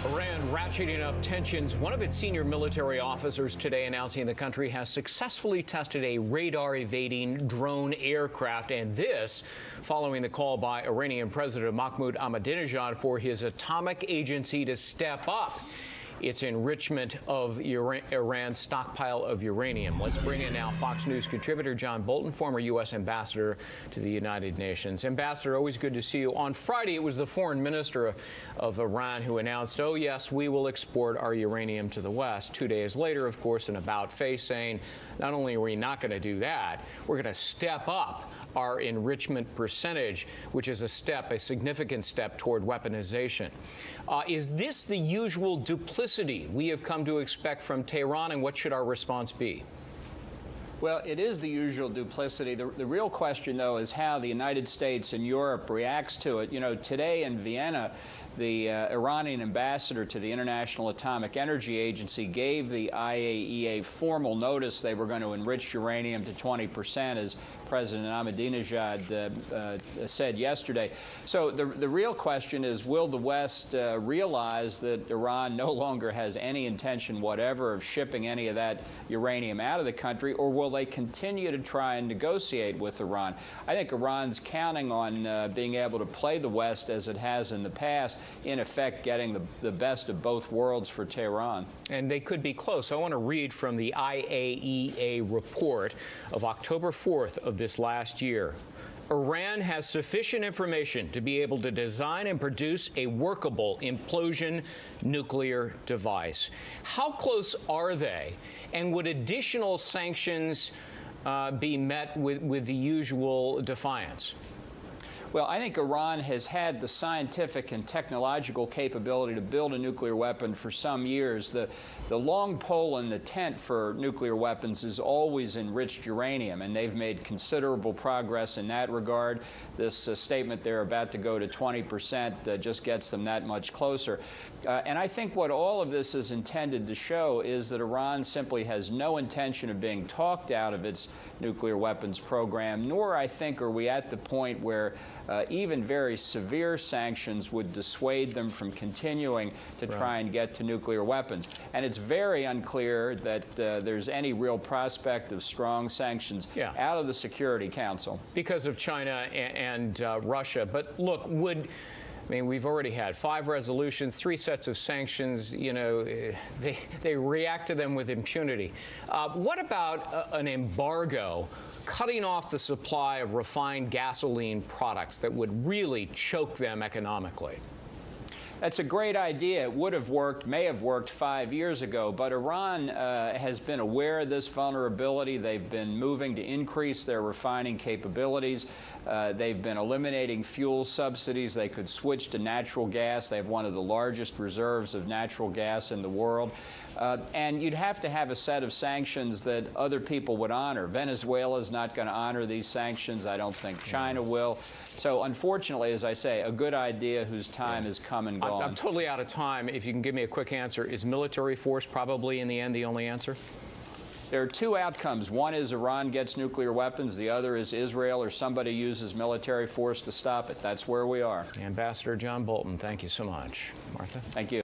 Iran ratcheting up tensions. One of its senior military officers today announcing the country has successfully tested a radar-evading drone aircraft, and this following the call by Iranian President Mahmoud Ahmadinejad for his atomic agency to step up its enrichment of Iran's stockpile of uranium. Let's bring in now Fox News contributor John Bolton, former U.S. ambassador to the United Nations. Ambassador, always good to see you. On Friday, it was the foreign minister of Iran who announced, oh, yes, we will export our uranium to the West. 2 days later, of course, an about-face saying, not only are we not going to do that, we're going to step up our enrichment percentage, which is a significant step toward weaponization. Is this the usual duplicity we have come to expect from Tehran, and what should our response be? Well, it is the usual duplicity. The real question, though, is how the United States and Europe reacts to it. You know, today in Vienna, the Iranian ambassador to the International Atomic Energy Agency gave the IAEA formal notice they were going to enrich uranium to 20%, as President Ahmadinejad said yesterday. So the real question is, will the West realize that Iran no longer has any intention whatever of shipping any of that uranium out of the country, or will they continue to try and negotiate with Iran? I think Iran's counting on being able to play the West as it has in the past, in effect getting the best of both worlds for Tehran. And they could be close. I want to read from the IAEA report of October 4th of this last year. Iran has sufficient information to be able to design and produce a workable implosion nuclear device. How close are they? And would additional sanctions be met with the usual defiance? Well, I think Iran has had the scientific and technological capability to build a nuclear weapon for some years. The long pole in the tent for nuclear weapons is always enriched uranium, and they've made considerable progress in that regard. This statement they're about to go to 20% just gets them that much closer. And I think what all of this is intended to show is that Iran simply has no intention of being talked out of its nuclear weapons program, nor, I think, are we at the point where even very severe sanctions would dissuade them from continuing to try and get to nuclear weapons. And it's very unclear that there's any real prospect of strong sanctions out of the Security Council. Because of China and Russia. But look, we've already had 5 resolutions, 3 sets of sanctions. You know, they react to them with impunity. What about an embargo, cutting off the supply of refined gasoline products that would really choke them economically? That's a great idea. It would have worked, may have worked 5 years ago, but Iran has been aware of this vulnerability. They've been moving to increase their refining capabilities. They've been eliminating fuel subsidies. They could switch to natural gas. They have one of the largest reserves of natural gas in the world. And you'd have to have a set of sanctions that other people would honor. Venezuela's not going to honor these sanctions. I don't think China will. So unfortunately, as I say, a good idea whose time has come and gone. I'm totally out of time. If you can give me a quick answer, is military force probably in the end the only answer? There are 2 outcomes. One is Iran gets nuclear weapons. The other is Israel or somebody uses military force to stop it. That's where we are. Ambassador John Bolton, thank you so much. Martha? Thank you.